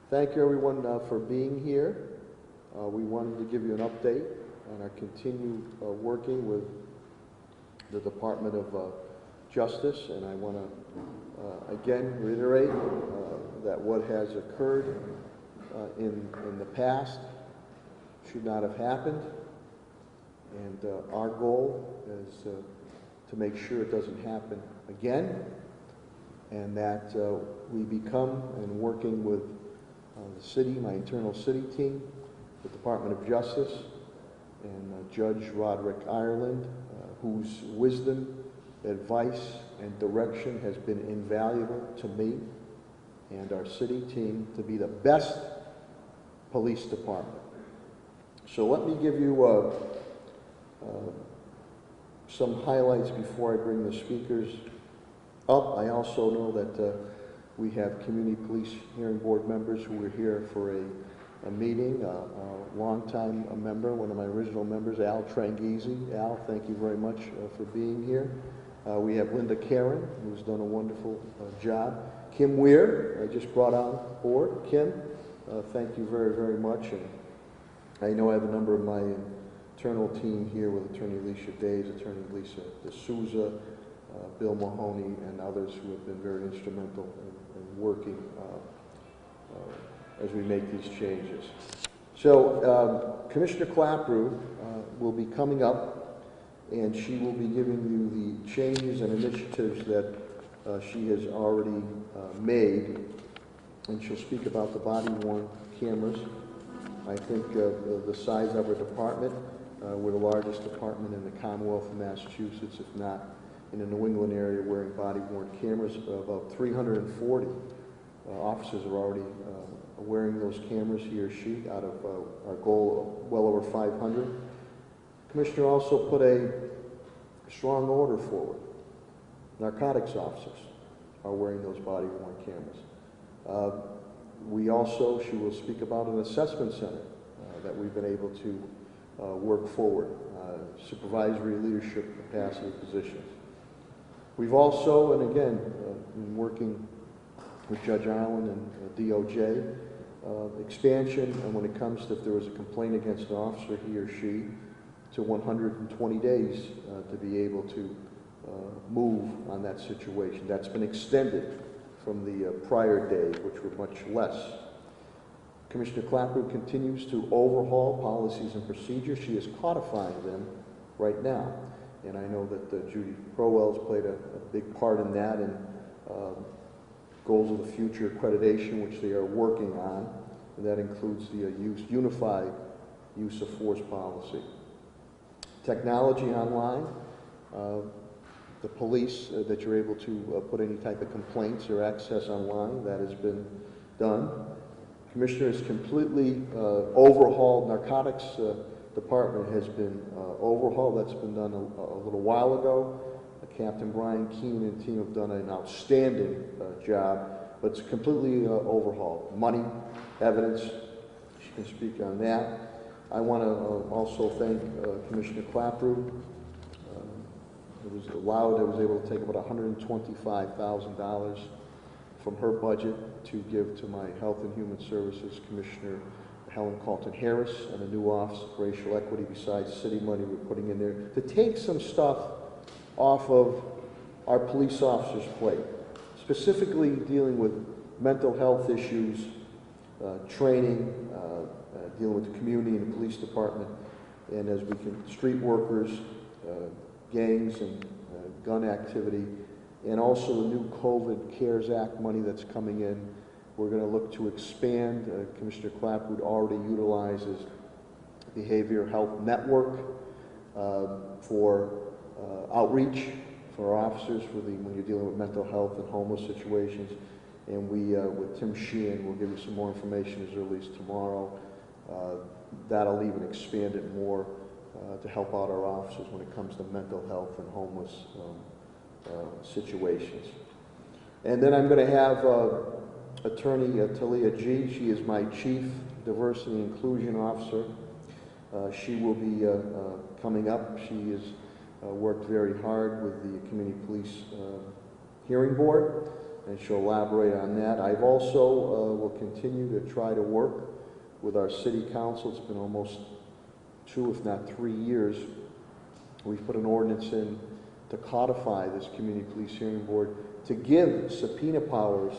Thank you everyone for being here. We wanted to give you an update on our continued working with the Department of Justice, and I want to again reiterate that what has occurred in the past should not have happened, and our goal is to make sure it doesn't happen again, and that we become, and working with the city, my internal city team, the Department of Justice, and Judge Roderick Ireland, whose wisdom, advice, and direction has been invaluable to me and our city team to be the best police department. So let me give you some highlights before I bring the speakers up. I also know that we have Community Police Hearing Board members who were here for a meeting, a longtime member, one of my original members, Al Tranghese. Al, thank you very much for being here. We have Linda Karen, who's done a wonderful job. Kim Weir, I just brought on board. Kim, thank you very, very much. And I know I have a number of my internal team here with Attorney Alicia Days, Attorney Lisa D'Souza, Bill Mahoney, and others who have been very instrumental in working as we make these changes. So Commissioner Clapprood will be coming up, and she will be giving you the changes and initiatives that she has already made, and she'll speak about the body-worn cameras. I think the size of our department, we're the largest department in the Commonwealth of Massachusetts, if not in the New England area, wearing body-worn cameras. About 340 officers are already wearing those cameras, he or she, out of our goal of well over 500. Commissioner also put a strong order forward. Narcotics officers are wearing those body-worn cameras. We also, she will speak about an assessment center that we've been able to work forward, supervisory leadership capacity positions. We've also, and again, been working with Judge Ireland and DOJ, expansion, and when it comes to if there was a complaint against an officer, he or she, to 120 days to be able to move on that situation. That's been extended from the prior day, which were much less. Commissioner Clapprood continues to overhaul policies and procedures. She is codifying them right now. And I know that Judy Crowell's played a big part in that, and goals of the future accreditation, which they are working on, and that includes the unified use of force policy. Technology online, the police, that you're able to put any type of complaints or access online, that has been done. Commissioner has completely overhauled narcotics department has been overhauled. That's been done a little while ago. Captain Brian Keenan and team have done an outstanding job, but it's completely overhauled. Money, evidence, she can speak on that. I want to also thank Commissioner Clapprood. It was allowed, I was able to take about $125,000 from her budget to give to my Health and Human Services Commissioner Helen Carlton Harris, and a new Office of Racial Equity besides city money we're putting in there to take some stuff off of our police officers' plate, specifically dealing with mental health issues, training, dealing with the community and the police department, and as we can, street workers, gangs and gun activity, and also the new COVID CARES Act money that's coming in. We're going to look to expand. Commissioner Clapprood already utilizes Behavioral Health Network for outreach for our officers for when you're dealing with mental health and homeless situations. And we, with Tim Sheehan, we'll give you some more information as early as tomorrow. That'll even expand it more to help out our officers when it comes to mental health and homeless situations. And then I'm going to have Attorney Talia G. She is my Chief Diversity and Inclusion Officer. She will be coming up. She has worked very hard with the Community Police Hearing Board and she'll elaborate on that. I've also will continue to try to work with our city council. It's been almost 2, if not 3 years. We've put an ordinance in to codify this community police hearing board, to give subpoena powers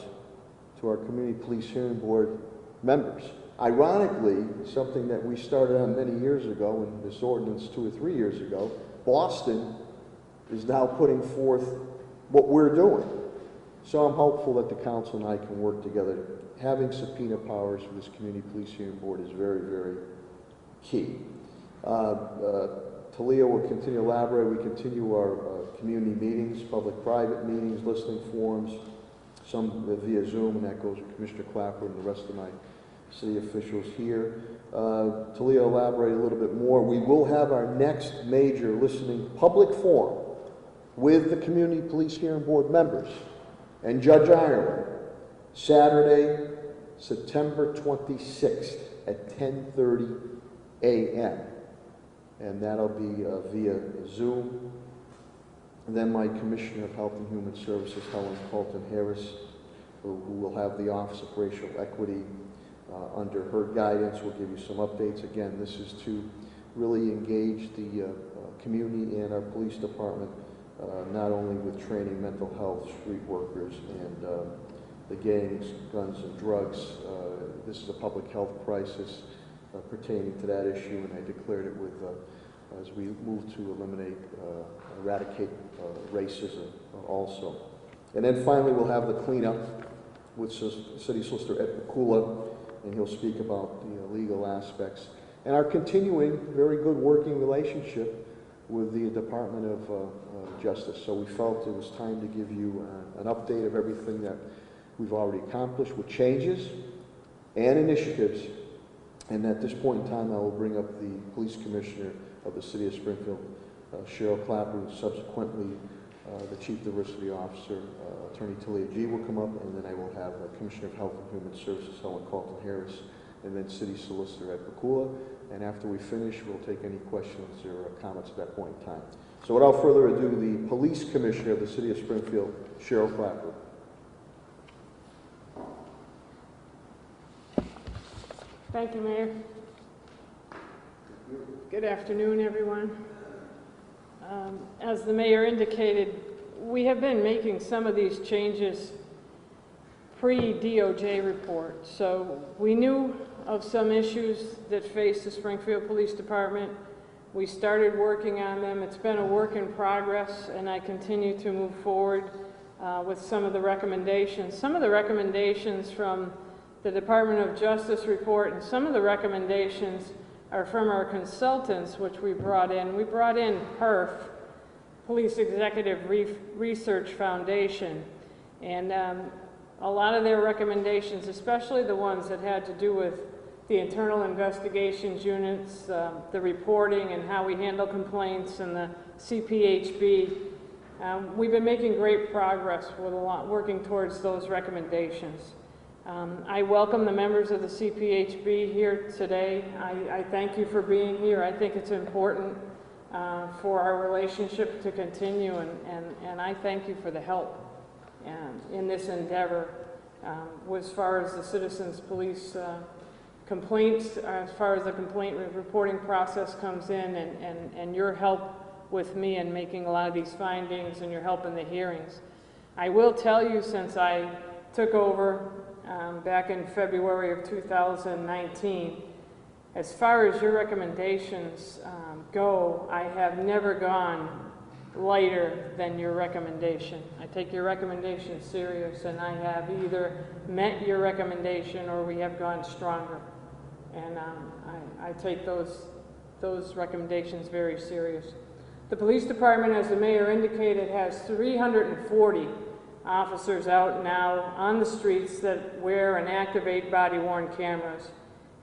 to our community police hearing board members. Ironically, something that we started on many years ago, in this ordinance 2 or 3 years ago, Boston is now putting forth what we're doing. So I'm hopeful that the council and I can work together. Having subpoena powers for this community police hearing board is very, very key. Talia will continue to elaborate. We continue our community meetings, public-private meetings, listening forums, some via Zoom, and that goes with Commissioner Clapprood and the rest of my city officials here. Talia will elaborate a little bit more. We will have our next major listening public forum with the community police hearing board members and Judge Ireland, Saturday, September 26th at 10:30 a.m. And that'll be via Zoom. And then my Commissioner of Health and Human Services, Helen Colton-Harris, who will have the Office of Racial Equity under her guidance, will give you some updates. Again, this is to really engage the community and our police department, not only with training mental health, street workers, and the gangs, guns, and drugs. This is a public health crisis pertaining to that issue, and I declared it with, as we move to eliminate, eradicate racism also. And then finally, we'll have the cleanup with City Solicitor Ed Pakula, and he'll speak about the legal aspects, and our continuing very good working relationship with the Department of Justice. So we felt it was time to give you an update of everything that we've already accomplished with changes and initiatives. And at this point in time, I will bring up the Police Commissioner of the City of Springfield, Cheryl Clapprood. Subsequently, the Chief Diversity Officer, Attorney Talia G. will come up, and then I will have Commissioner of Health and Human Services, Helen Colton-Harris, and then City Solicitor Ed Pakula. And after we finish, we'll take any questions or comments at that point in time. So without further ado, the Police Commissioner of the City of Springfield, Cheryl Clapprood. Thank you, Mayor. Good afternoon, everyone. As the Mayor indicated, we have been making some of these changes pre-DOJ report. So we knew of some issues that face the Springfield Police Department. We started working on them. It's been a work in progress, and I continue to move forward with some of the recommendations. Some of the recommendations from the Department of Justice report, and some of the recommendations are from our consultants, which we brought in. We brought in PERF, Police Executive Research Foundation, and a lot of their recommendations, especially the ones that had to do with the internal investigations units, the reporting and how we handle complaints, and the CPHB. We've been making great progress with working towards those recommendations. I welcome the members of the CPHB here today. I thank you for being here. I think it's important for our relationship to continue, and I thank you for the help in this endeavor as far as the citizens police complaints, as far as the complaint reporting process comes in, and your help with me in making a lot of these findings, and your help in the hearings. I will tell you, since I took over back in February of 2019, as far as your recommendations go, I have never gone lighter than your recommendation. I take your recommendation serious, and I have either met your recommendation or we have gone stronger. And I take those recommendations very serious. The police department, as the mayor indicated, has 340 officers out now on the streets that wear and activate body-worn cameras.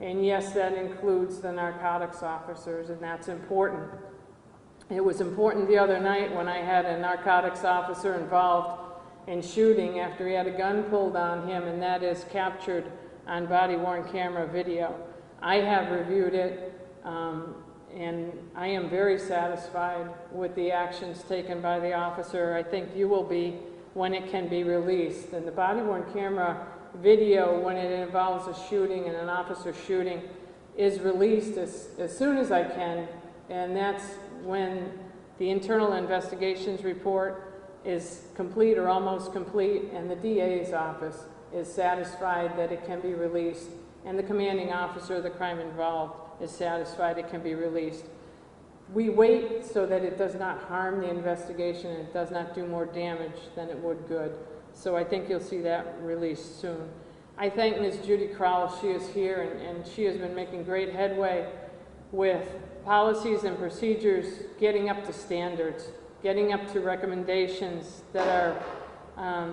And yes, that includes the narcotics officers, and that's important. It was important the other night when I had a narcotics officer involved in shooting after he had a gun pulled on him, and that is captured on body-worn camera video. I have reviewed it, and I am very satisfied with the actions taken by the officer. I think you will be when it can be released. And the body-worn camera video, when it involves a shooting and an officer shooting, is released as soon as I can, and that's when the internal investigations report is complete or almost complete, and the DA's office is satisfied that it can be released, and the commanding officer of the crime involved is satisfied it can be released. We wait so that it does not harm the investigation and it does not do more damage than it would good. So I think you'll see that released soon. I thank Ms. Judy Crowell. She is here, and she has been making great headway with policies and procedures, getting up to standards, getting up to recommendations that are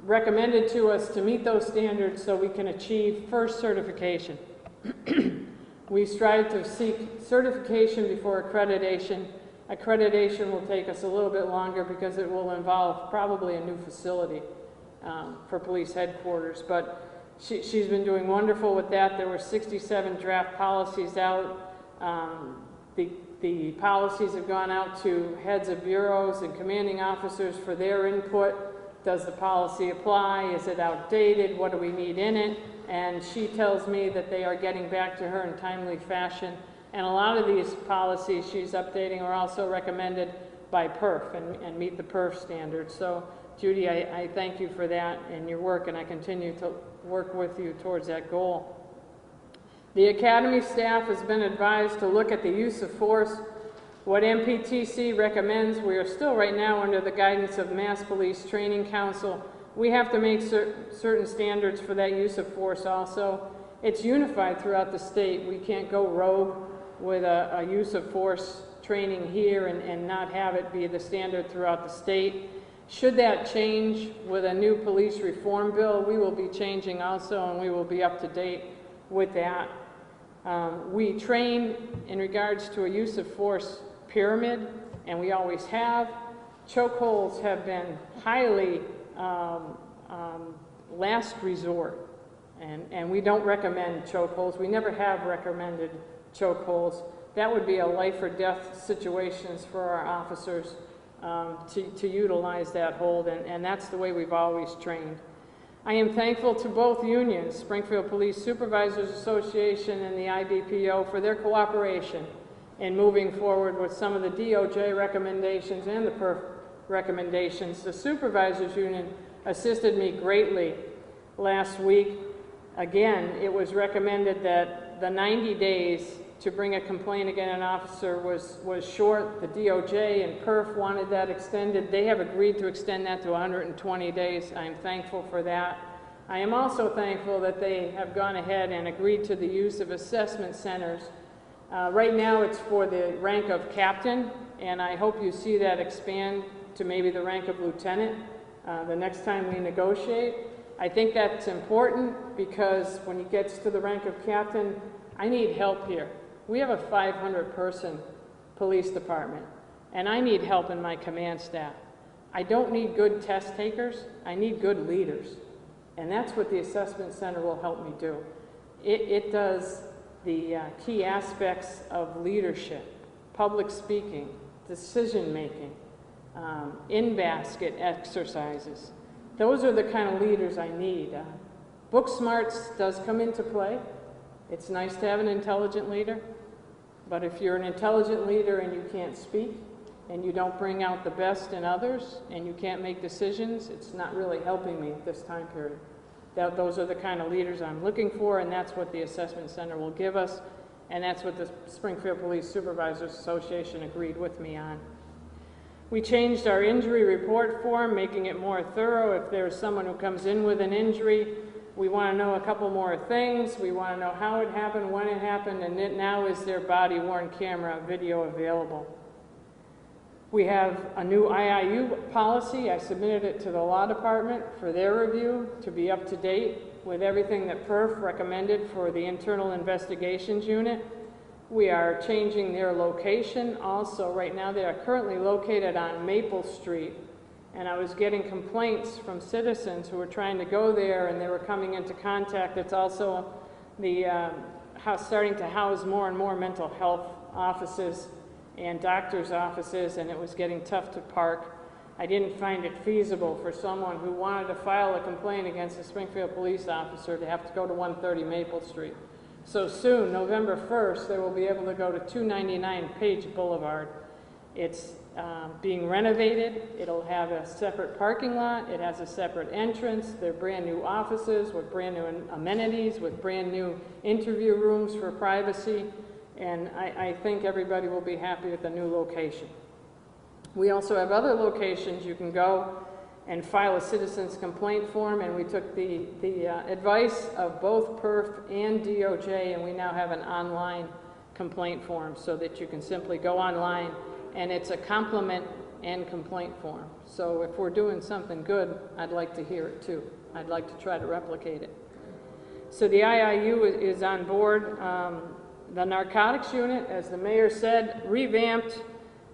recommended to us to meet those standards so we can achieve first certification. We strive to seek certification before accreditation. Accreditation will take us a little bit longer because it will involve probably a new facility for police headquarters, but she's been doing wonderful with that. There were 67 draft policies out. The policies have gone out to heads of bureaus and commanding officers for their input. Does the policy apply? Is it outdated? What do we need in it? And she tells me that they are getting back to her in timely fashion. And a lot of these policies she's updating are also recommended by PERF and meet the PERF standards. So Judy, I thank you for that and your work, and I continue to work with you towards that goal. The Academy staff has been advised to look at the use of force. What MPTC recommends, we are still right now under the guidance of Mass Police Training Council. We have to make certain standards for that use of force also. It's unified throughout the state. We can't go rogue with a use of force training here and not have it be the standard throughout the state. Should that change with a new police reform bill, we will be changing also, and we will be up to date with that. We train in regards to a use of force pyramid, and we always have. Chokeholds have been highly last resort, and we don't recommend chokeholds. We never have recommended chokeholds. That would be a life or death situations for our officers to utilize that hold, and that's the way we've always trained. I am thankful to both unions, Springfield Police Supervisors Association and the IBPO, for their cooperation in moving forward with some of the DOJ recommendations and the PERF recommendations. The Supervisors Union assisted me greatly last week. Again, it was recommended that the 90 days to bring a complaint against an officer was short. The DOJ and PERF wanted that extended. They have agreed to extend that to 120 days. I am thankful for that. I am also thankful that they have gone ahead and agreed to the use of assessment centers. Right now it's for the rank of captain, and I hope you see that expand to maybe the rank of lieutenant the next time we negotiate. I think that's important because when it gets to the rank of captain, I need help here. We have a 500-person police department, and I need help in my command staff. I don't need good test takers, I need good leaders. And that's what the assessment center will help me do. It does the key aspects of leadership, public speaking, decision making, in-basket exercises. Those are the kind of leaders I need. Book smarts does come into play. It's nice to have an intelligent leader, but if you're an intelligent leader and you can't speak, and you don't bring out the best in others, and you can't make decisions, it's not really helping me at this time period. Those are the kind of leaders I'm looking for, and that's what the assessment center will give us, and that's what the Springfield Police Supervisors Association agreed with me on. We changed our injury report form, making it more thorough. If there's someone who comes in with an injury, we want to know a couple more things. We want to know how it happened, when it happened, and now is there body-worn camera video available. We have a new IIU policy. I submitted it to the law department for their review to be up to date with everything that PERF recommended for the internal investigations unit. We are changing their location also. Right now they are currently located on Maple Street, and I was getting complaints from citizens who were trying to go there and they were coming into contact. It's also the starting to house more and more mental health offices and doctors' offices, and it was getting tough to park. I didn't find it feasible for someone who wanted to file a complaint against a Springfield police officer to have to go to 130 Maple Street. So soon, November 1st, they will be able to go to 299 Page Boulevard. It's being renovated. It'll have a separate parking lot. It has a separate entrance. They're brand new offices with brand new amenities, with brand new interview rooms for privacy. And I think everybody will be happy with the new location. We also have other locations you can go and file a citizen's complaint form, and we took the advice of both PERF and DOJ, and we now have an online complaint form so that you can simply go online, and it's a compliment and complaint form. So if we're doing something good, I'd like to hear it too. I'd like to try to replicate it. So the IIU is on board. The narcotics unit, as the mayor said, revamped,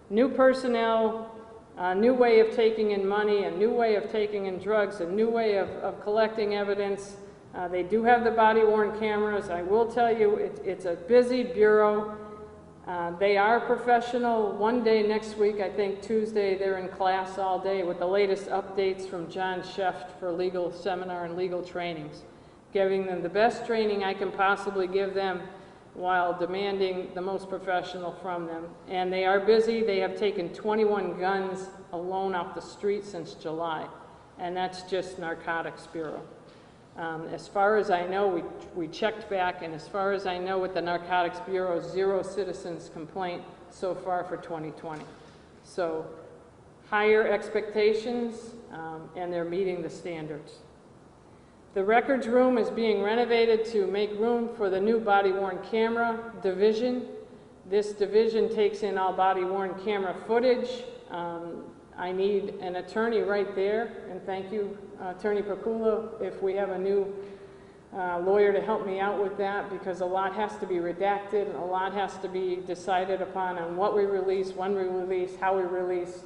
new personnel, a new way of taking in money, a new way of taking in drugs, a new way of collecting evidence. They do have the body-worn cameras. I will tell you, it's a busy bureau. They are professional. One day next week, I think Tuesday, they're in class all day with the latest updates from John Sheft for legal seminar and legal trainings, giving them the best training I can possibly give them while demanding the most professional from them. And they are busy. They have taken 21 guns alone off the street since July, and that's just Narcotics Bureau. As far as I know, we checked back, and as far as I know with the Narcotics Bureau, 0 citizens complaint so far for 2020. So higher expectations, and they're meeting the standards. The records room is being renovated to make room for the new body-worn camera division. This division takes in all body-worn camera footage. I need an attorney right there, and thank you, Attorney Perculo, if we have a new lawyer to help me out with that, because a lot has to be redacted, and a lot has to be decided upon on what we release, when we release, how we release.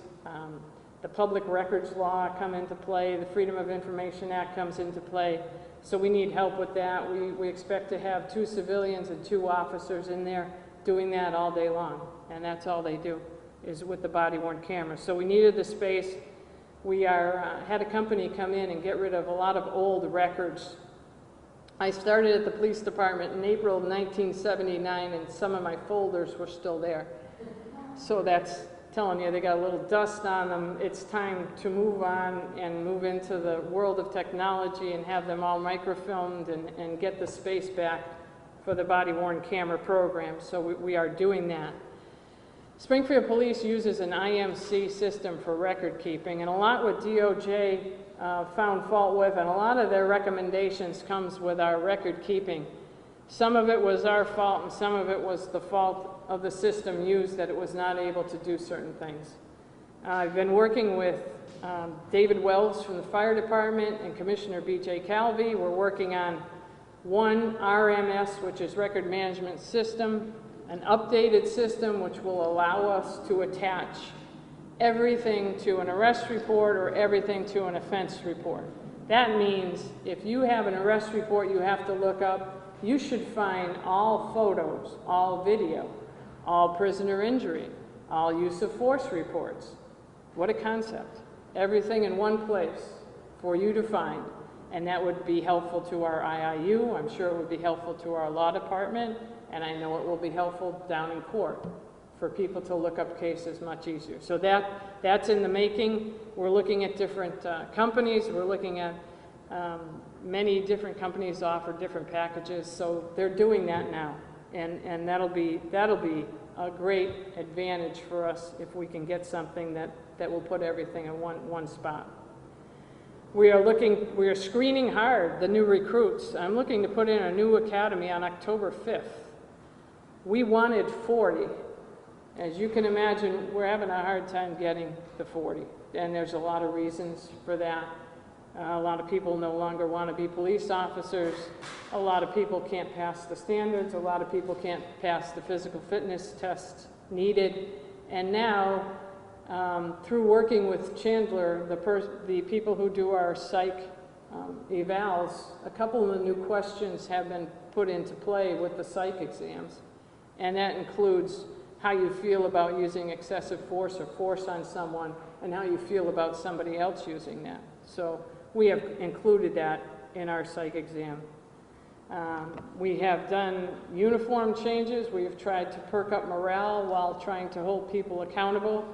The public records law come into play, the Freedom of Information Act comes into play, so we need help with that. We expect to have 2 civilians and 2 officers in there doing that all day long, and that's all they do, is with the body-worn cameras. So we needed the space. We had a company come in and get rid of a lot of old records. I started at the police department in April of 1979, and some of my folders were still there. So that's telling you they got a little dust on them. It's time to move on and move into the world of technology and have them all microfilmed and get the space back for the body-worn camera program. So we are doing that. Springfield Police uses an IMC system for record keeping, and a lot what DOJ found fault with, and a lot of their recommendations comes with our record keeping. Some of it was our fault, and some of it was the fault of the system used, that it was not able to do certain things. I've been working with David Wells from the fire department and Commissioner B.J. Calvi. We're working on one RMS, which is record management system, an updated system which will allow us to attach everything to an arrest report or everything to an offense report. That means if you have an arrest report you have to look up, you should find all photos, all video, all prisoner injury, all use of force reports. What a concept. Everything in one place for you to find. And that would be helpful to our IIU. I'm sure it would be helpful to our law department. And I know it will be helpful down in court for people to look up cases much easier. So that's in the making. We're looking at different companies. We're looking at many different companies offer different packages. So they're doing that now. And that'll be a great advantage for us if we can get something that will put everything in one spot. We are screening hard the new recruits. I'm looking to put in a new academy on October 5th. We wanted 40. As you can imagine, we're having a hard time getting the 40. And there's a lot of reasons for that. A lot of people no longer want to be police officers. A lot of people can't pass the standards. A lot of people can't pass the physical fitness tests needed. And now, through working with Chandler, the people who do our psych evals, a couple of the new questions have been put into play with the psych exams. And that includes how you feel about using excessive force or force on someone, and how you feel about somebody else using that. So we have included that in our psych exam. We have done uniform changes. We have tried to perk up morale while trying to hold people accountable.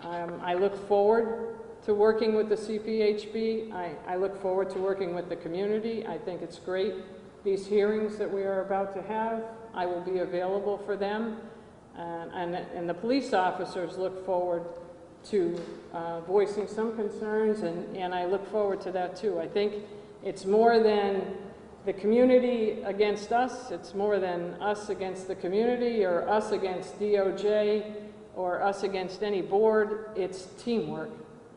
I look forward to working with the CPHB. I look forward to working with the community. I think it's great. These hearings that we are about to have, I will be available for them. And the police officers look forward to voicing some concerns, and I look forward to that too. I think it's more than the community against us. It's more than us against the community or us against DOJ or us against any board. It's teamwork.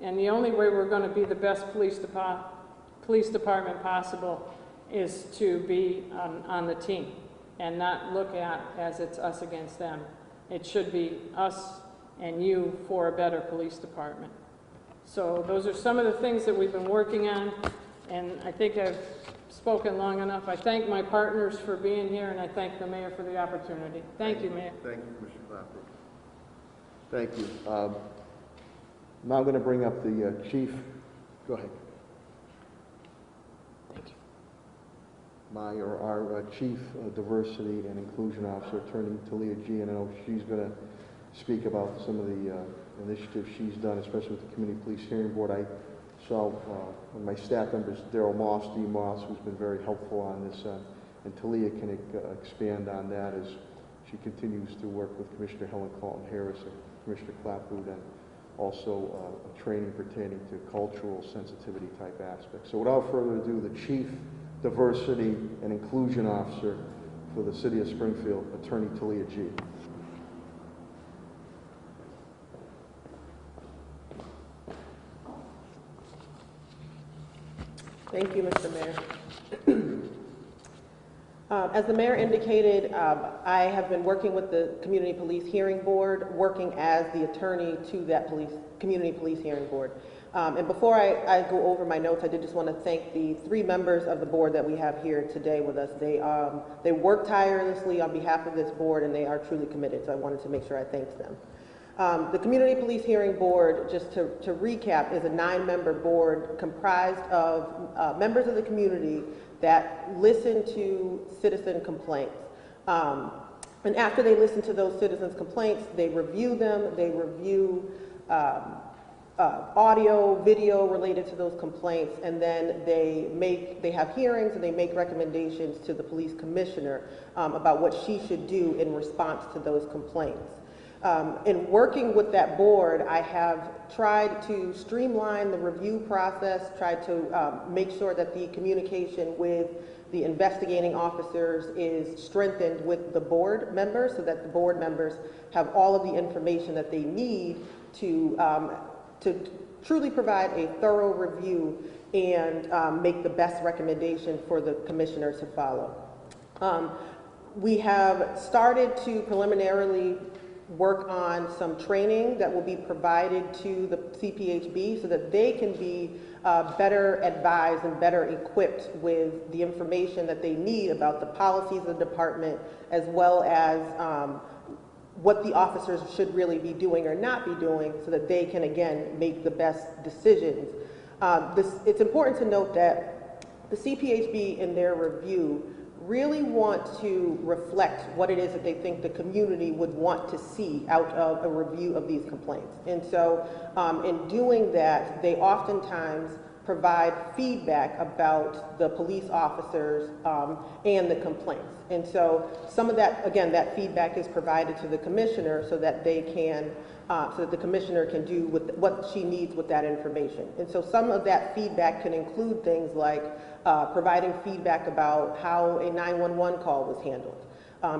And the only way we're going to be the best police department possible is to be on the team and not look at as it's us against them. It should be us and you for a better police department. So those are some of the things that we've been working on, and I think I've spoken long enough. I thank my partners for being here, and I thank the mayor for the opportunity. Thank you, Mayor. Thank you, Commissioner Clapprood. Thank you. Now I'm going to bring up the chief. Go ahead. Thank you. Our Chief Diversity and Inclusion Officer, Attorney Talia G. And I know she's going to speak about some of the initiatives she's done, especially with the Community Police Hearing Board. I saw one of my staff members, Daryl Moss, D. Moss, who's been very helpful on this, and Talia can expand on that as she continues to work with Commissioner Helen Clanton Harris and Commissioner Clapprood, and also training pertaining to cultural sensitivity type aspects. So without further ado, the Chief Diversity and Inclusion Officer for the City of Springfield, Attorney Talia G. Thank you, Mr. Mayor. As the mayor indicated, I have been working with the Community Police Hearing Board, working as the attorney to that Community Police Hearing Board. And before I go over my notes, I did just want to thank the 3 members of the board that we have here today with us. They work tirelessly on behalf of this board, and they are truly committed, so I wanted to make sure I thanked them. The Community Police Hearing Board, just to recap, is a 9-member board comprised of members of the community that listen to citizen complaints. And after they listen to those citizens' complaints, they review them, they review audio, video related to those complaints, and then they have hearings and they make recommendations to the police commissioner about what she should do in response to those complaints. In working with that board, I have tried to streamline the review process, tried to make sure that the communication with the investigating officers is strengthened with the board members so that the board members have all of the information that they need to truly provide a thorough review and make the best recommendation for the commissioner to follow. We have started to preliminarily work on some training that will be provided to the CPHB so that they can be better advised and better equipped with the information that they need about the policies of the department, as well as what the officers should really be doing or not be doing so that they can, again, make the best decisions. It's important to note that the CPHB in their review really want to reflect what it is that they think the community would want to see out of a review of these complaints. And so in doing that, they oftentimes provide feedback about the police officers and the complaints. And so some of that, again, that feedback is provided to the commissioner so that they can, so that the commissioner can do with what she needs with that information. And so some of that feedback can include things like providing feedback about how a 911 call was handled.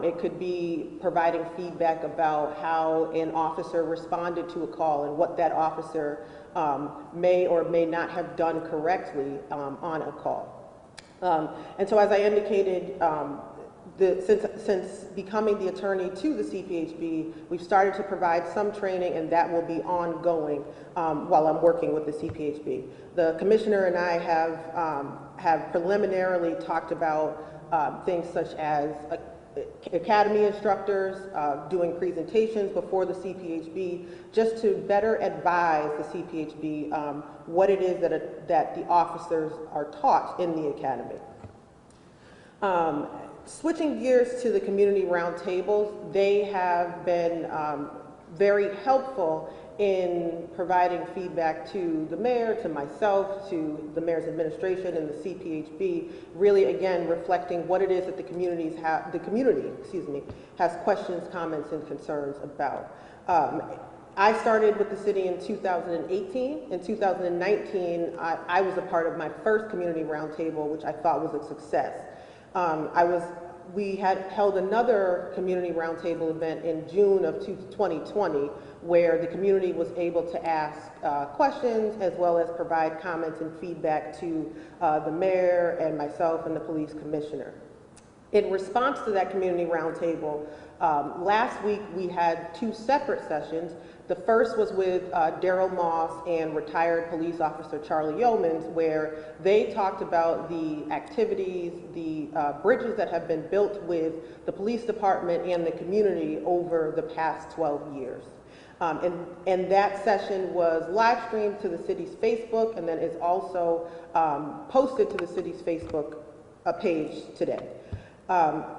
It could be providing feedback about how an officer responded to a call and what that officer may or may not have done correctly on a call. And so as I indicated, since becoming the attorney to the CPHB, we've started to provide some training, and that will be ongoing while I'm working with the CPHB. The commissioner and I have preliminarily talked about things such as academy instructors, doing presentations before the CPHB, just to better advise the CPHB what it is that the officers are taught in the academy. Switching gears to the community roundtables, they have been very helpful in providing feedback to the mayor, to myself, to the mayor's administration and the CPHB, really again reflecting what it is that the community has questions, comments, and concerns about. I started with the city in 2018. In 2019, I was a part of my first community roundtable, which I thought was a success. We had held another community roundtable event in June of 2020, where the community was able to ask questions as well as provide comments and feedback to the mayor and myself and the police commissioner. In response to that community roundtable, last week we had two separate sessions. The first was with Daryl Moss and retired police officer Charlie Yeomans, where they talked about the activities, the bridges that have been built with the police department and the community over the past 12 years. And that session was live streamed to the city's Facebook and then is also posted to the city's Facebook page today.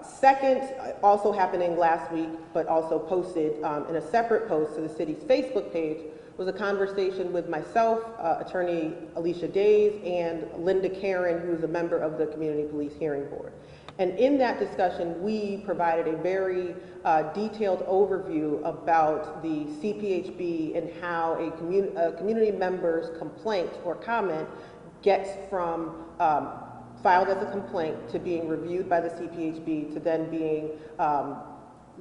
Second, also happening last week, but also posted in a separate post to the city's Facebook page, was a conversation with myself, attorney Alicia Days, and Linda Karen, who is a member of the Community Police Hearing Board. And in that discussion, we provided a very detailed overview about the CPHB and how a community member's complaint or comment gets from filed as a complaint to being reviewed by the CPHB to then being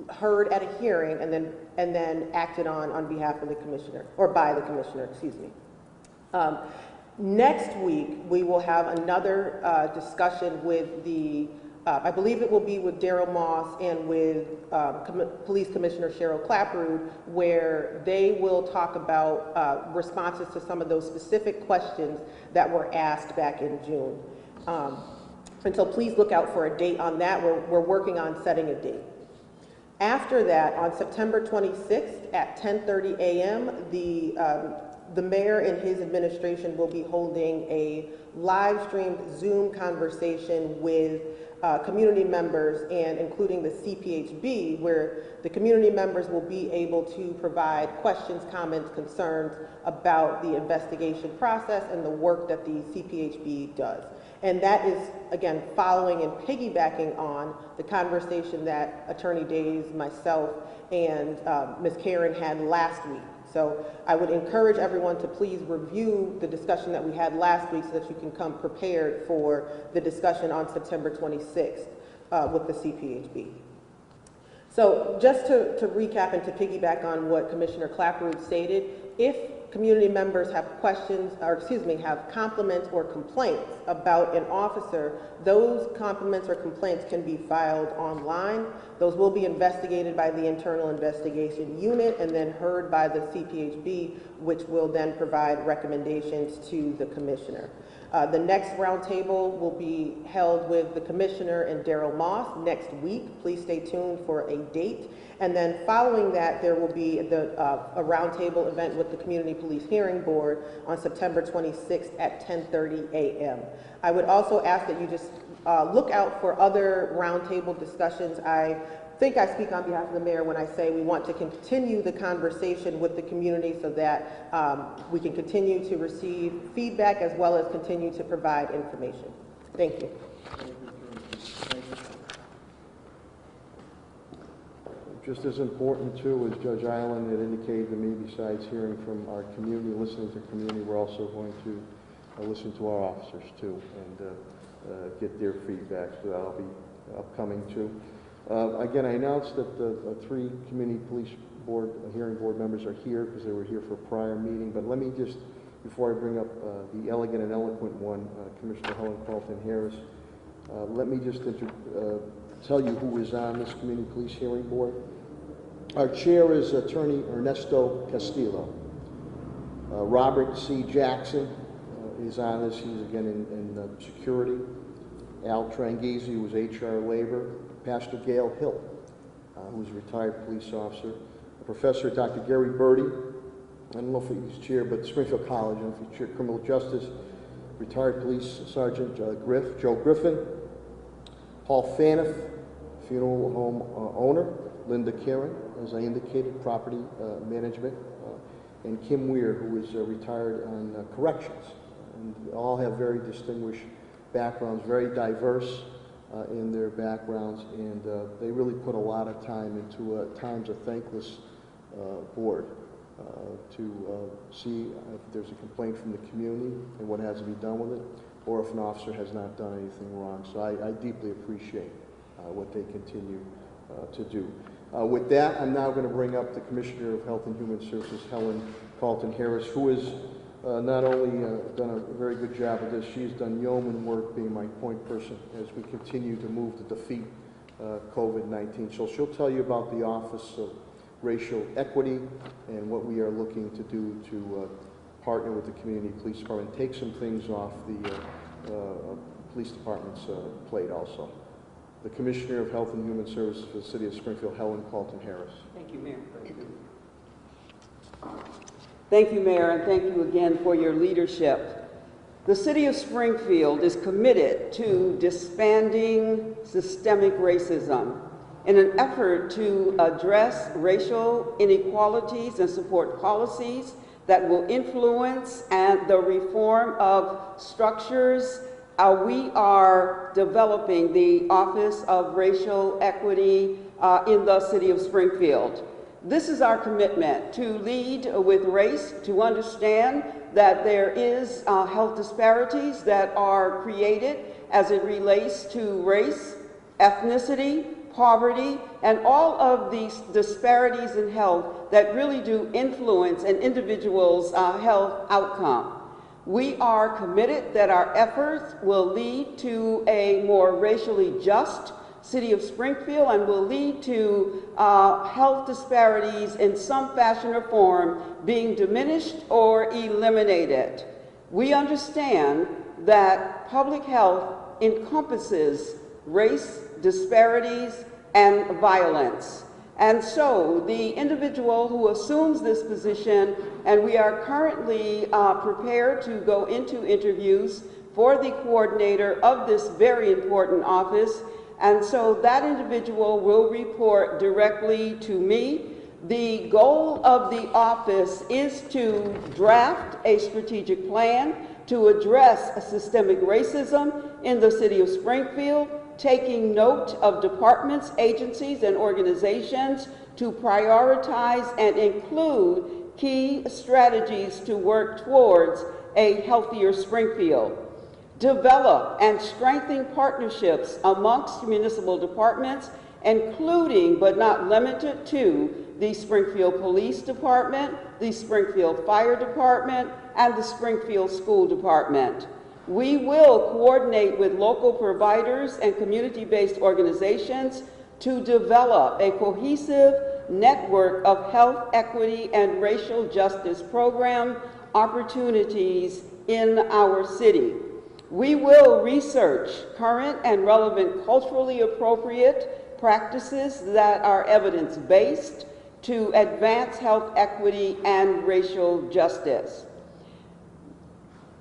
heard at a hearing and then acted on behalf of the commissioner, or by the commissioner, excuse me. Next week, we will have another discussion with the, I believe it will be with Daryl Moss and with Police Commissioner Cheryl Clapprood, where they will talk about responses to some of those specific questions that were asked back in June. And so please look out for a date on that. We're working on setting a date. After that, on September 26th at 10:30 a.m., the mayor and his administration will be holding a live-streamed Zoom conversation with community members and including the CPHB, where the community members will be able to provide questions, comments, concerns about the investigation process and the work that the CPHB does. And that is, again, following and piggybacking on the conversation that Attorney Days, myself, and Ms. Karen had last week. So I would encourage everyone to please review the discussion that we had last week so that you can come prepared for the discussion on September 26th with the CPHB. So just to recap and to piggyback on what Commissioner Clapprood stated, if community members have questions, or excuse me, have compliments or complaints about an officer, those compliments or complaints can be filed online. Those will be investigated by the Internal Investigation Unit and then heard by the CPHB, which will then provide recommendations to the commissioner. The next roundtable will be held with the commissioner and Daryl Moss next week. Please stay tuned for a date. And then following that, there will be a roundtable event with the Community Police Hearing Board on September 26th at 10:30 a.m. I would also ask that you just look out for other roundtable discussions. I think I speak on behalf of the mayor when I say we want to continue the conversation with the community so that we can continue to receive feedback as well as continue to provide information. Thank you. Just as important too, as Judge Island had indicated to me, besides hearing from our community, listening to the community, we're also going to listen to our officers too and get their feedback, so that'll be upcoming too. Again, I announced that the 3 community police board, hearing board members are here because they were here for a prior meeting, but let me just, before I bring up the elegant and eloquent one, Commissioner Helen Carlton Harris, let me just tell you who is on this community police hearing board. Our chair is Attorney Ernesto Castillo. Robert C. Jackson is on this. He's again in security. Al Tranghese, who was HR Labor, Pastor Gail Hill, who was a retired police officer, Professor Dr. Gary Birdie, I don't know if he's chair, but Springfield College, I don't know if he's chair, criminal justice, retired police sergeant Joe Griffin, Paul Faniff, funeral home owner, Linda Karen, as I indicated, property management, and Kim Weir, who is retired on corrections. And all have very distinguished backgrounds, very diverse in their backgrounds, and they really put a lot of time into times of thankless board to see if there's a complaint from the community and what has to be done with it, or if an officer has not done anything wrong. So I deeply appreciate what they continue to do. With that, I'm now going to bring up the Commissioner of Health and Human Services, Helen Carlton-Harris, who has not only done a very good job of this, she's done yeoman work being my point person as we continue to move to defeat COVID-19. So she'll tell you about the Office of Racial Equity and what we are looking to do to partner with the Community Police Department, take some things off the police department's plate also. The Commissioner of Health and Human Services for the City of Springfield, Helen Carlton-Harris. Thank you, Mayor. Thank you, Mayor, and thank you again for your leadership. The City of Springfield is committed to disbanding systemic racism in an effort to address racial inequalities and support policies that will influence and the reform of structures. We are developing the Office of Racial Equity in the City of Springfield. This is our commitment to lead with race, to understand that there is health disparities that are created as it relates to race, ethnicity, poverty, and all of these disparities in health that really do influence an individual's health outcome. We are committed that our efforts will lead to a more racially just City of Springfield and will lead to health disparities in some fashion or form being diminished or eliminated. We understand that public health encompasses race, disparities, and violence. And so the individual who assumes this position, and we are currently prepared to go into interviews for the coordinator of this very important office, and so that individual will report directly to me. The goal of the office is to draft a strategic plan to address systemic racism in the City of Springfield, taking note of departments, agencies, and organizations to prioritize and include key strategies to work towards a healthier Springfield. Develop and strengthen partnerships amongst municipal departments, including but not limited to the Springfield Police Department, the Springfield Fire Department, and the Springfield School Department. We will coordinate with local providers and community-based organizations to develop a cohesive network of health equity and racial justice program opportunities in our city. We will research current and relevant culturally appropriate practices that are evidence-based to advance health equity and racial justice.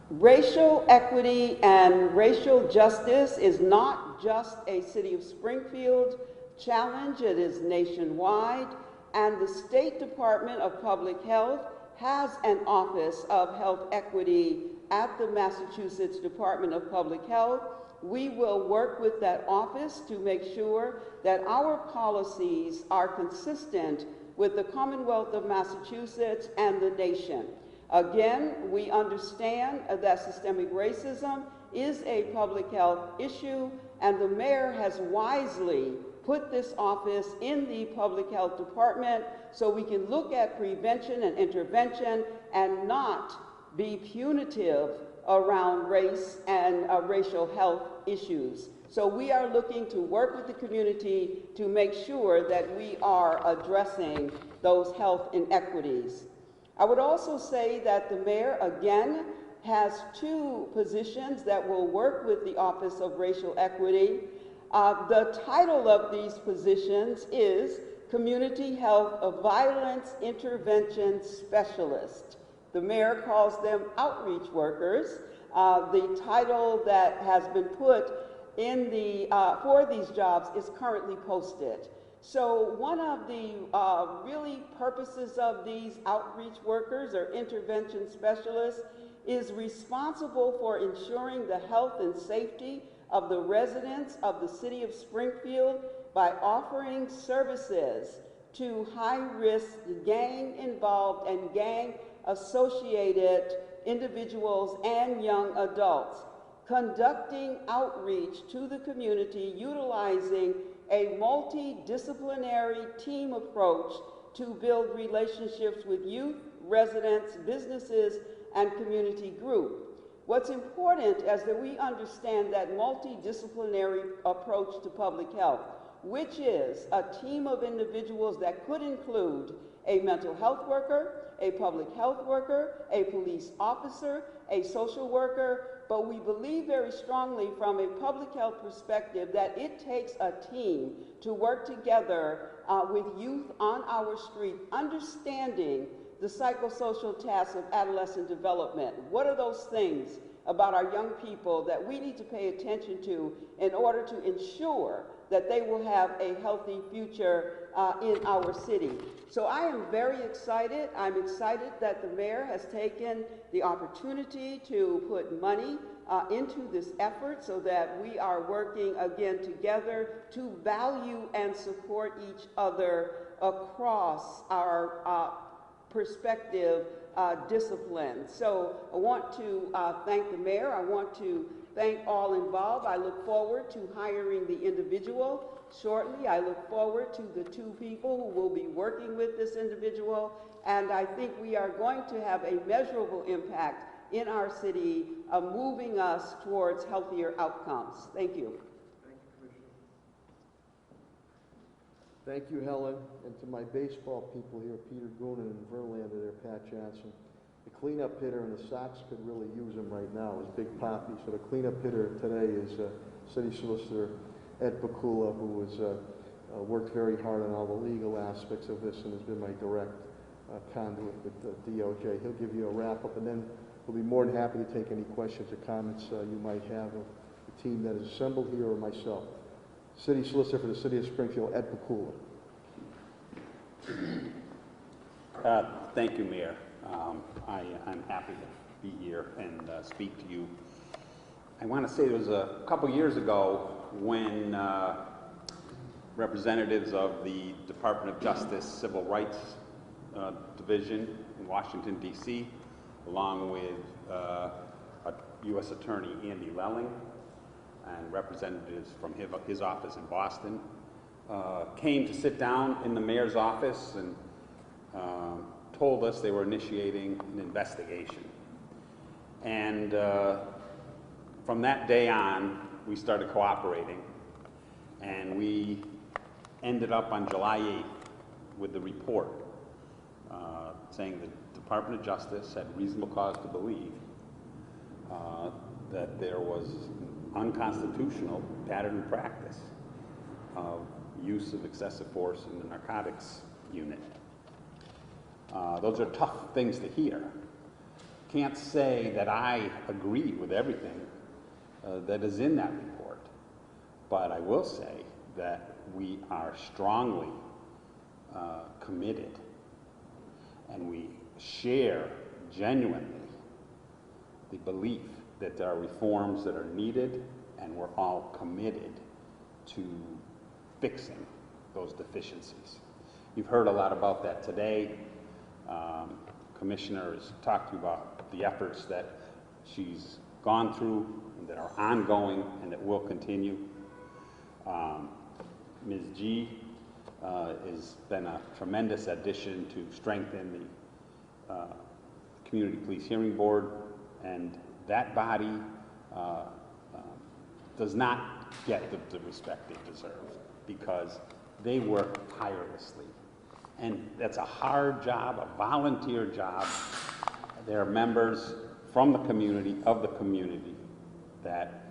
Racial equity and racial justice is not just a City of Springfield challenge, it is nationwide, and the State Department of Public Health has an Office of Health Equity at the Massachusetts Department of Public Health. We will work with that office to make sure that our policies are consistent with the Commonwealth of Massachusetts and the nation. Again, we understand that systemic racism is a public health issue, and the mayor has wisely put this office in the Public Health Department so we can look at prevention and intervention and not be punitive around race and racial health issues. So we are looking to work with the community to make sure that we are addressing those health inequities. I would also say that the mayor, again, has 2 positions that will work with the Office of Racial Equity. The title of these positions is Community Health Violence Intervention Specialist. The mayor calls them outreach workers. The title that has been put in for these jobs is currently posted. So one of the really purposes of these outreach workers or intervention specialists is responsible for ensuring the health and safety of the residents of the city of Springfield by offering services to high-risk gang-involved and gang-associated individuals and young adults, conducting outreach to the community utilizing a multidisciplinary team approach to build relationships with youth, residents, businesses, and community groups. What's important is that we understand that multidisciplinary approach to public health, which is a team of individuals that could include a mental health worker, a public health worker, a police officer, a social worker, but we believe very strongly from a public health perspective that it takes a team to work together with youth on our street, understanding the psychosocial tasks of adolescent development. What are those things about our young people that we need to pay attention to in order to ensure that they will have a healthy future in our city? So I am very excited. I'm excited that the mayor has taken the opportunity to put money into this effort so that we are working again together to value and support each other across our perspective discipline. So I want to thank the mayor. I want to thank all involved. I look forward to hiring the individual shortly. I look forward to the 2 people who will be working with this individual. And I think we are going to have a measurable impact in our city of moving us towards healthier outcomes. Thank you. Thank you, Commissioner. Thank you, Helen, and to my baseball people here, Peter Goonan and Verlander there, Pat Johnson. The cleanup hitter and the Sox could really use him right now is Big Poppy. So the cleanup hitter today is City Solicitor Ed Pakula, who has worked very hard on all the legal aspects of this and has been my direct conduit with the DOJ. He'll give you a wrap-up, and then we'll be more than happy to take any questions or comments you might have of the team that is assembled here or myself. City Solicitor for the City of Springfield, Ed Pakula. Thank you, Mayor. I'm happy to be here and speak to you. I want to say it was a couple years ago when representatives of the Department of Justice Civil Rights Division in Washington, D.C., along with U.S. Attorney Andy Lelling and representatives from his office in Boston, came to sit down in the mayor's office and told us they were initiating an investigation. And from that day on, we started cooperating, and we ended up on July 8th with the report saying the Department of Justice had reasonable cause to believe that there was unconstitutional pattern and practice of use of excessive force in the narcotics unit. Those are tough things to hear. Can't say that I agree with everything that is in that report, but I will say that we are strongly committed, and we share genuinely the belief that there are reforms that are needed, and we're all committed to fixing those deficiencies. You've heard a lot about that today. Commissioner has talked to you about the efforts that she's gone through and that are ongoing and that will continue. Ms. G has been a tremendous addition to strengthen the Community Police Hearing Board, and that body does not get the respect it deserves because they work tirelessly. And that's a hard job, a volunteer job. There are members from the community, of the community, that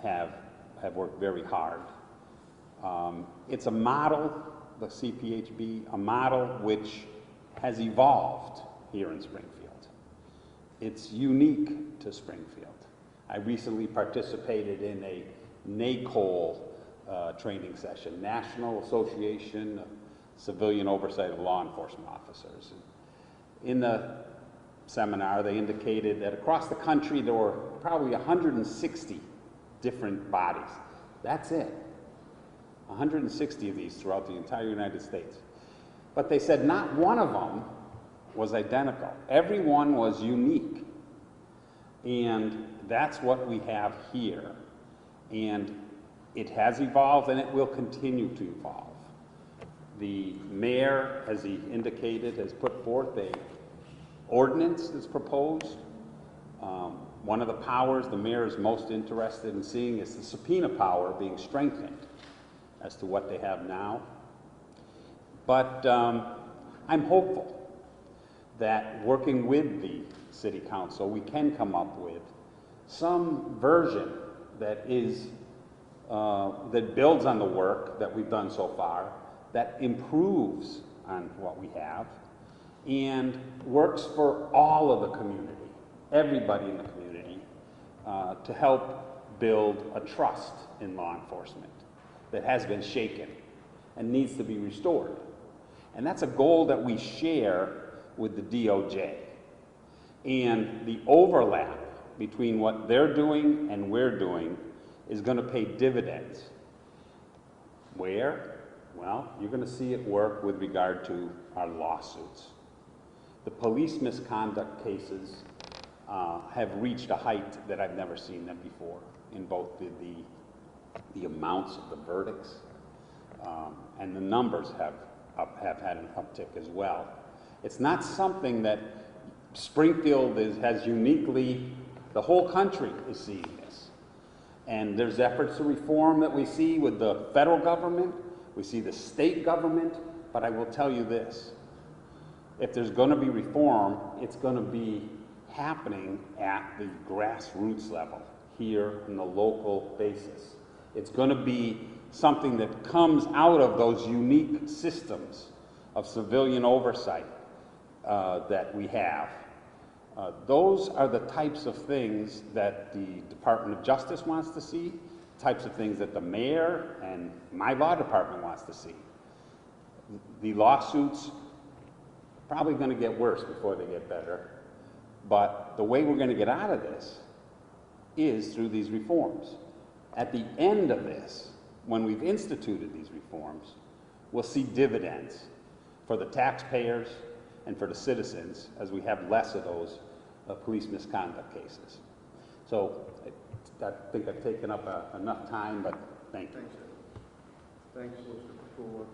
have worked very hard. It's a model, the CPHB, a model which has evolved here in Springfield. It's unique to Springfield. I recently participated in a NACOL training session, National Association of Civilian Oversight of Law Enforcement Officers. In the seminar, they indicated that across the country there were probably 160 different bodies. That's it. 160 of these throughout the entire United States. But they said not one of them was identical. Every one was unique. And that's what we have here. And it has evolved and it will continue to evolve. The mayor, as he indicated, has put forth a ordinance that's proposed. One of the powers the mayor is most interested in seeing is the subpoena power being strengthened as to what they have now. But I'm hopeful that working with the city council, we can come up with some version that is that builds on the work that we've done so far, that improves on what we have, and works for all of the community, everybody in the community, to help build a trust in law enforcement that has been shaken and needs to be restored. And that's a goal that we share with the DOJ. And the overlap between what they're doing and we're doing is going to pay dividends. Where? Well, you're going to see it work with regard to our lawsuits. The police misconduct cases have reached a height that I've never seen them before, in both the amounts of the verdicts and the numbers have had an uptick as well. It's not something that Springfield has uniquely, the whole country is seeing this. And there's efforts to reform that we see with the federal government, we see the state government, but I will tell you this, if there's going to be reform, it's going to be happening at the grassroots level, here in the local basis. It's going to be something that comes out of those unique systems of civilian oversight that we have. Those are the types of things that the Department of Justice wants to see, types of things that the mayor and my law department wants to see. The lawsuits probably going to get worse before they get better, but the way we're going to get out of this is through these reforms. At the end of this, when we've instituted these reforms, we'll see dividends for the taxpayers and for the citizens as we have less of those police misconduct cases. So I think I've taken up enough time, but thank you. Thanks, Mr. Kapoor.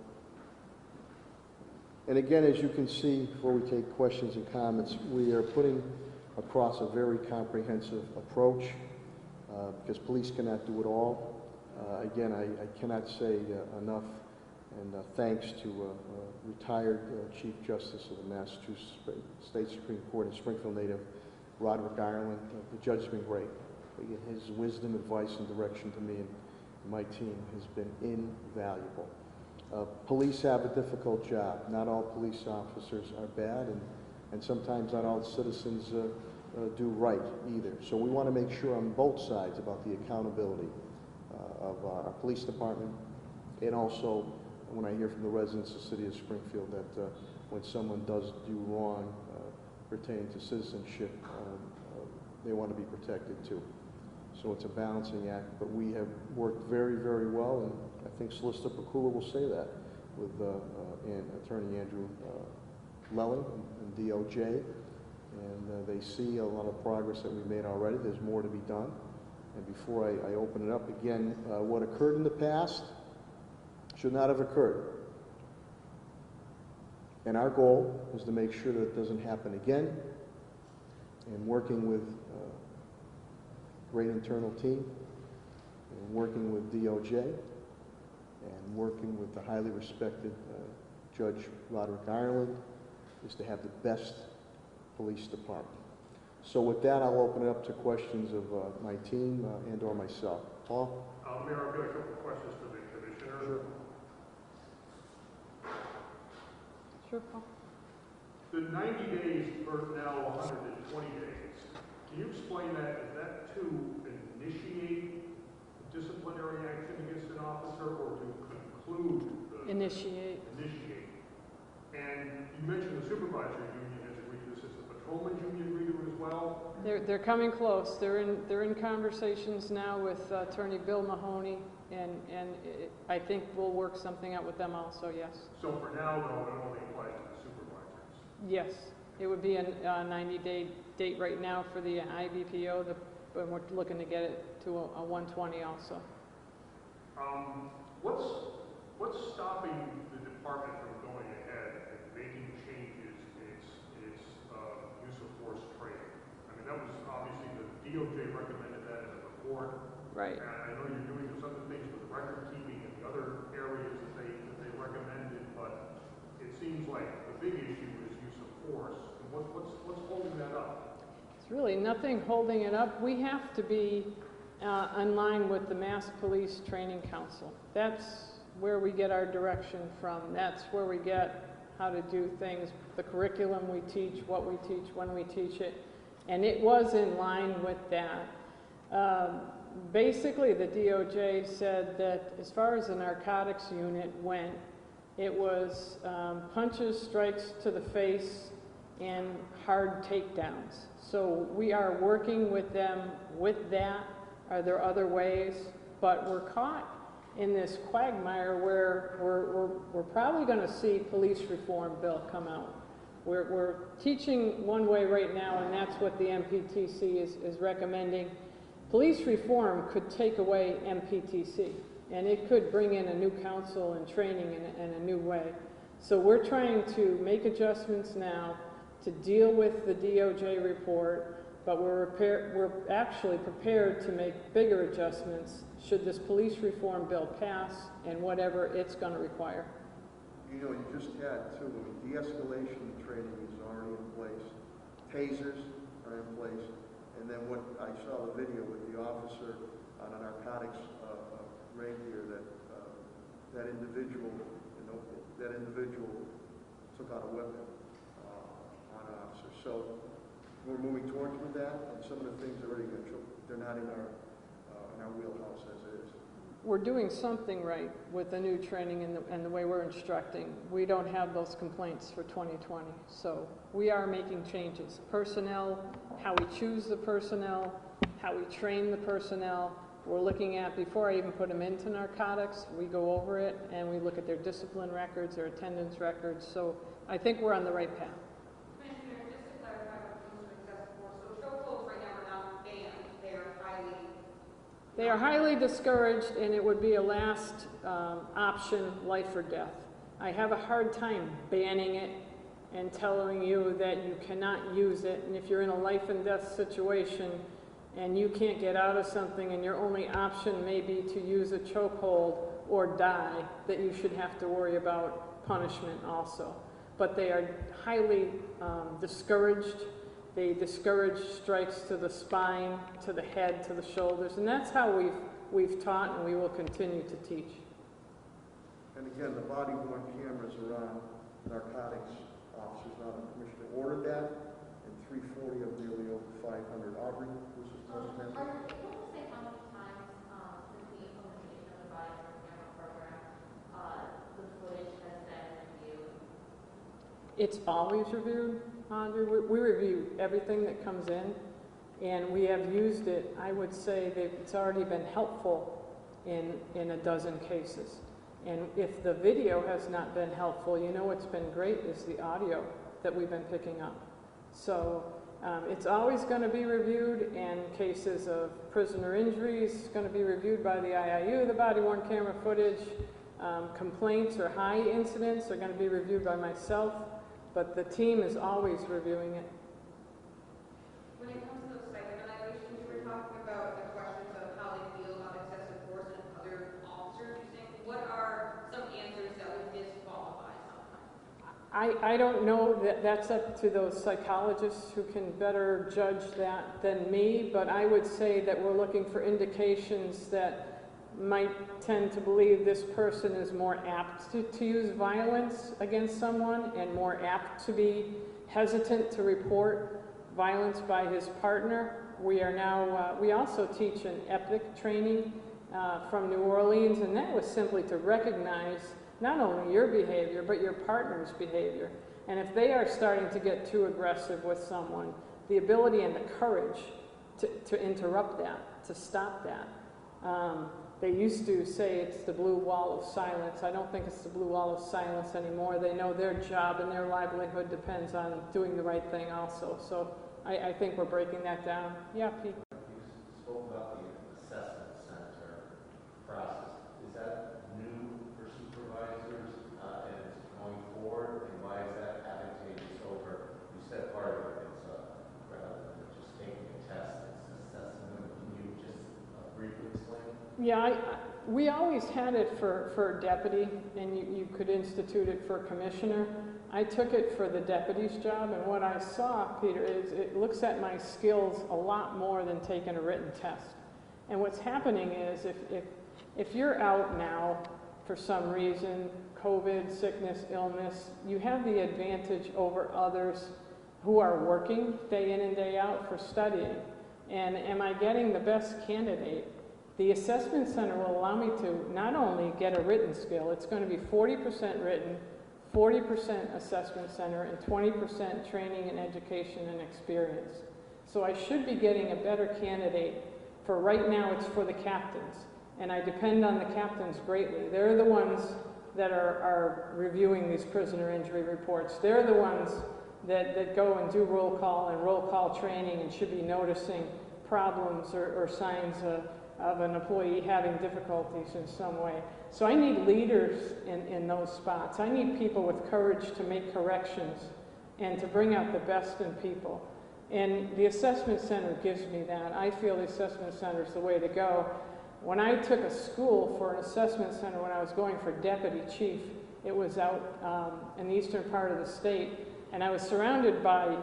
And again, as you can see, before we take questions and comments, we are putting across a very comprehensive approach because police cannot do it all. Again, I cannot say enough, and thanks to retired Chief Justice of the Massachusetts State Supreme Court and Springfield native, Roderick Ireland. The judge has been great. His wisdom, advice, and direction to me and my team has been invaluable. Police have a difficult job. Not all police officers are bad, and sometimes not all citizens do right either. So we want to make sure on both sides about the accountability of our police department, and also when I hear from the residents of the city of Springfield that when someone does do wrong pertaining to citizenship, they want to be protected too. So it's a balancing act, but we have worked very, very well, and I think Solicitor Pakula will say that with Attorney Andrew Lelling and DOJ, and they see a lot of progress that we've made already. There's more to be done. And before I open it up again, what occurred in the past should not have occurred. And our goal is to make sure that it doesn't happen again, and working with a great internal team, and working with DOJ, and working with the highly respected Judge Roderick Ireland, is to have the best police department. So with that, I'll open it up to questions of my team and/or myself. Paul? Mayor, I've got a couple of questions for the commissioner. Sure, Paul. The 90 days or now 120 days, can you explain that? Is that to initiate disciplinary action against an officer or to conclude the... Initiate. Initiate. And you mentioned the supervisory union has agreed to this. Has the patrolmen's union agreed to it as well? They're coming close. They're in conversations now with Attorney Bill Mahoney, and I think we'll work something out with them also, yes. So for now, though, it only applies to the supervisors? Yes, it would be a 90-day date right now for the IBPO, but we're looking to get it to a 120 also. What's stopping the department from going ahead and making changes in its use of force training? I mean, that was obviously the DOJ recommended that in the report. Right. And I know you're doing some other things with record keeping and the other areas that they recommended, but it seems like the big issue is use of force. And what's holding that up? It's really nothing holding it up. We have to be in line with the Mass Police Training Council. That's where we get our direction from. That's where we get how to do things, the curriculum we teach, what we teach, when we teach it. And it was in line with that. Basically, the DOJ said that as far as the narcotics unit went, it was punches, strikes to the face, and hard takedowns. So we are working with them with that. Are there other ways? But we're caught in this quagmire where we're probably going to see police reform bill come out. We're teaching one way right now, and that's what the MPTC is recommending. Police reform could take away MPTC, and it could bring in a new council and training in a new way. So we're trying to make adjustments now to deal with the DOJ report, but we're actually prepared to make bigger adjustments should this police reform bill pass and whatever it's going to require. You know, you just had too, de-escalation training is already in place. Tasers are in place. And then what I saw the video with the officer on a narcotics ring here that individual, you know, that individual took out a weapon on an officer. So we're moving towards with that, and some of the things already they're not in our wheelhouse as it is. We're doing something right with the new training and the way we're instructing. We don't have those complaints for 2020. So we are making changes. Personnel, how we choose the personnel, how we train the personnel. We're looking at, before I even put them into narcotics, we go over it and we look at their discipline records, their attendance records. So I think we're on the right path. Commissioner, just to clarify what the excessive force, so chokeholds right now are not banned. They are highly discouraged, and it would be a last option, life or death. I have a hard time banning it and telling you that you cannot use it, and if you're in a life and death situation and you can't get out of something and your only option may be to use a chokehold or die, that you should have to worry about punishment also. But they are highly discouraged. They discourage strikes to the spine, to the head, to the shoulders, and that's how we've taught and we will continue to teach. And again, the body-worn cameras are on narcotics officers. Now, the commissioner ordered that, and 340 of nearly over 500. Aubrey, this is the most Are you able to say how many times since the implementation of the body-worn camera program the footage has been reviewed? It's always reviewed, Andre. We review everything that comes in, and we have used it. I would say that it's already been helpful in a dozen cases. And if the video has not been helpful, you know what's been great is the audio that we've been picking up. So it's always going to be reviewed, and cases of prisoner injuries going to be reviewed by the IIU, the body-worn camera footage. Complaints or high incidents are going to be reviewed by myself, but the team is always reviewing it. When it comes to those site evaluations, you were talking about the questions of how they feel about excessive force and other officers using. What are some answers that would disqualify someone? I don't know, that's up to those psychologists who can better judge that than me, but I would say that we're looking for indications that might tend to believe this person is more apt to use violence against someone and more apt to be hesitant to report violence by his partner. We are now, we also teach an EPIC training from New Orleans, and that was simply to recognize not only your behavior, but your partner's behavior. And if they are starting to get too aggressive with someone, the ability and the courage to interrupt that, to stop that. They used to say it's the blue wall of silence. I don't think it's the blue wall of silence anymore. They know their job and their livelihood depends on doing the right thing also. So I think we're breaking that down. Yeah, Pete? You spoke about the assessment center process. Is that new for supervisors and it's going forward? And why is that advantageous over, you said part of it is rather than just taking a test, it's assessment. Can you just briefly explain? Yeah, we always had it for deputy, and you could institute it for commissioner. I took it for the deputy's job, and what I saw, Peter, is it looks at my skills a lot more than taking a written test. And what's happening is if you're out now for some reason, COVID, sickness, illness, you have the advantage over others who are working day in and day out for studying. And am I getting the best candidate? The assessment center will allow me to not only get a written skill, it's going to be 40% written, 40% assessment center, and 20% training and education and experience. So I should be getting a better candidate. For right now, it's for the captains, and I depend on the captains greatly. They're the ones that are reviewing these prisoner injury reports. They're the ones that go and do roll call training and should be noticing problems or signs of an employee having difficulties in some way. So I need leaders in those spots. I need people with courage to make corrections and to bring out the best in people. And the assessment center gives me that. I feel the assessment center is the way to go. When I took a school for an assessment center when I was going for deputy chief, it was out in the eastern part of the state, and I was surrounded by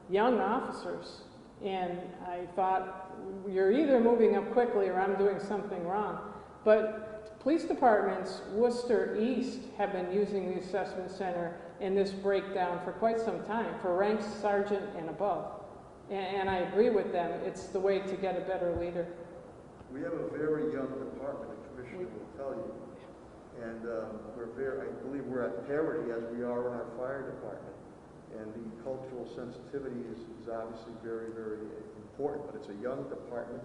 young officers, and I thought, you're either moving up quickly or I'm doing something wrong. But police departments, Worcester East, have been using the assessment center in this breakdown for quite some time, for ranks sergeant and above. And I agree with them. It's the way to get a better leader. We have a very young department, the commissioner will tell you. And I believe we're at parity as we are in our fire department. And the cultural sensitivity is obviously very, very important, but it's a young department.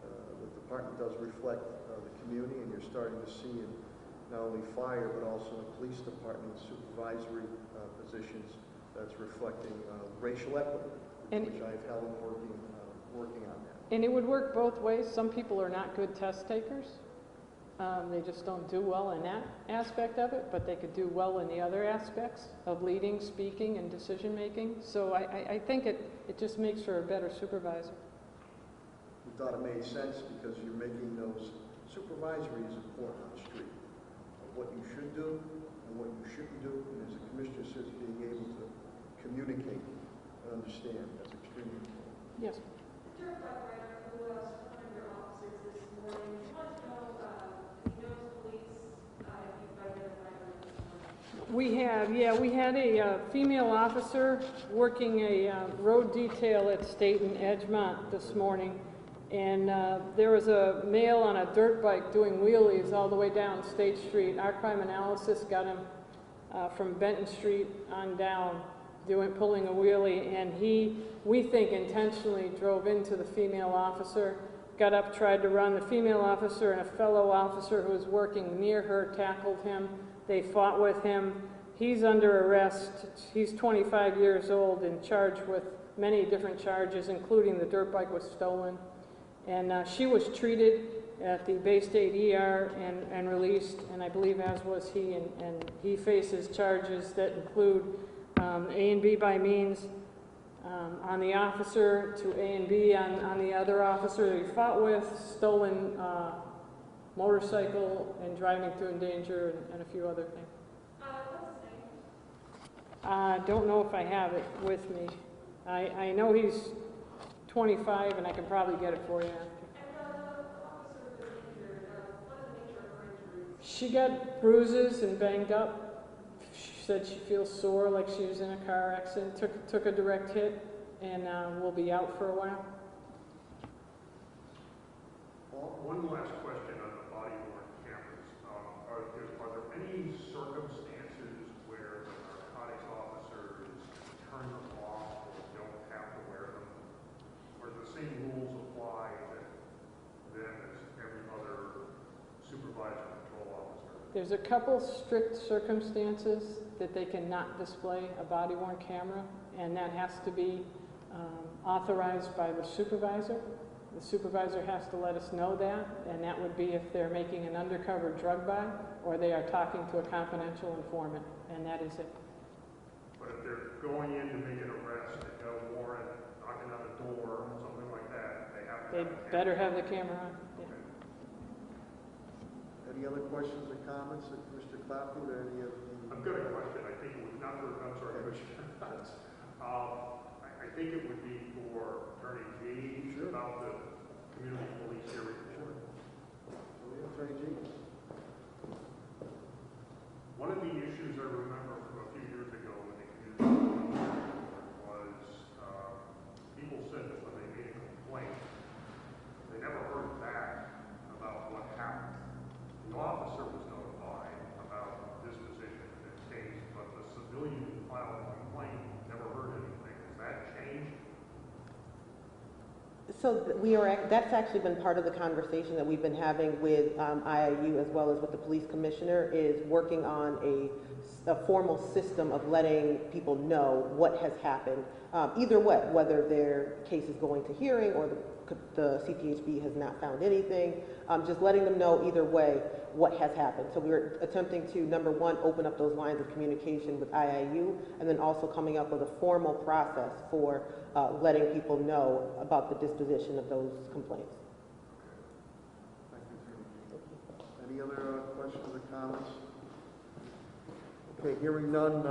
The department does reflect the community, and you're starting to see in not only fire, but also in police department supervisory positions that's reflecting racial equity, which I've held working on that. And it would work both ways. Some people are not good test takers. They just don't do well in that aspect of it, but they could do well in the other aspects of leading, speaking, and decision making. So I think it just makes for a better supervisor. We thought it made sense because you're making those supervisory is important on the street of what you should do and what you shouldn't do. And as the commissioner says, being able to communicate and understand, that's extremely important. Yes. We had a female officer working a road detail at State and Edgemont this morning, and there was a male on a dirt bike doing wheelies all the way down State Street. Our crime analysis got him from Benton Street on down, pulling a wheelie, and we think intentionally drove into the female officer, got up, tried to run. The female officer and a fellow officer who was working near her tackled him. They fought with him. He's under arrest. He's 25 years old and charged with many different charges, including the dirt bike was stolen. And she was treated at the Bay State ER and released, and I believe as was he, and he faces charges that include A and B by means on the officer, to A and B on the other officer that he fought with, stolen motorcycle, and driving to endanger, and a few other things. What's his name? Don't know if I have it with me. I know he's 25, and I can probably get it for you. She got bruises and banged up. She said she feels sore, like she was in a car accident. Took a direct hit, and will be out for a while. One last question on the body-worn cameras. Are there any circumstances where the narcotics officers turn them off or don't have to wear them? Or do the same rules apply to them as every other supervisor control officer? There's a couple strict circumstances that they cannot display a body-worn camera, and that has to be authorized by the supervisor. The supervisor has to let us know that, and that would be if they're making an undercover drug buy or they are talking to a confidential informant, and that is it. But if they're going in to make an arrest, they got a warrant, knocking on the door, something like that, they have to They have a camera. better have the camera on. Yeah. Any other questions or comments, Mr. Clapprood, or any of the... I've got a question. I think it was not for, I'm sorry, Commissioner. I think it would be for Attorney G. Sure. About the community police here report. Attorney G. One of the issues I remember from a few years ago when the community police report was people said that when they made a complaint, they never heard back about what happened. The officer was notified about the disposition of the case, but the civilian who filed the complaint never heard anything. Has that changed? So that's actually been part of the conversation that we've been having with IIU as well as with the police commissioner, is working on a formal system of letting people know what has happened, either way, whether their case is going to hearing or the CPHB has not found anything, just letting them know either way what has happened. So we're attempting to, number one, open up those lines of communication with IIU, and then also coming up with a formal process for letting people know about the disposition of those complaints. Thank you. Any other questions or comments? Okay, hearing none,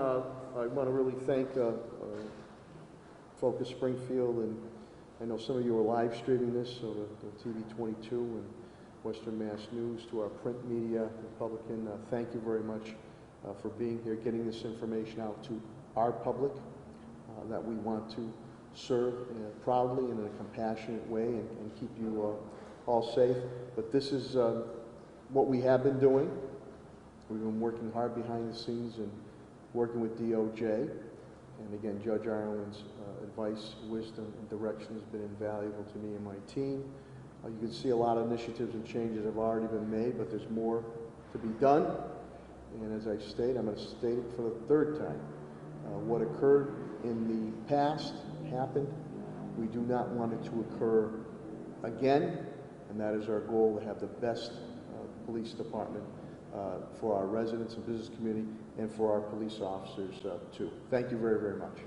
I want to really thank Focus Springfield, and I know some of you are live streaming this, so the TV 22 and Western Mass News, to our print media, Republican, thank you very much for being here, getting this information out to our public that we want to serve proudly and in a compassionate way, and keep you all safe. But this is what we have been doing. We've been working hard behind the scenes and working with DOJ. And again, Judge Ireland's advice, wisdom, and direction has been invaluable to me and my team. You can see a lot of initiatives and changes have already been made, but there's more to be done. And as I state, I'm going to state it for the third time. What occurred in the past happened. We do not want it to occur again, and that is our goal, to have the best police department for our residents and business community and for our police officers too. Thank you very, very much.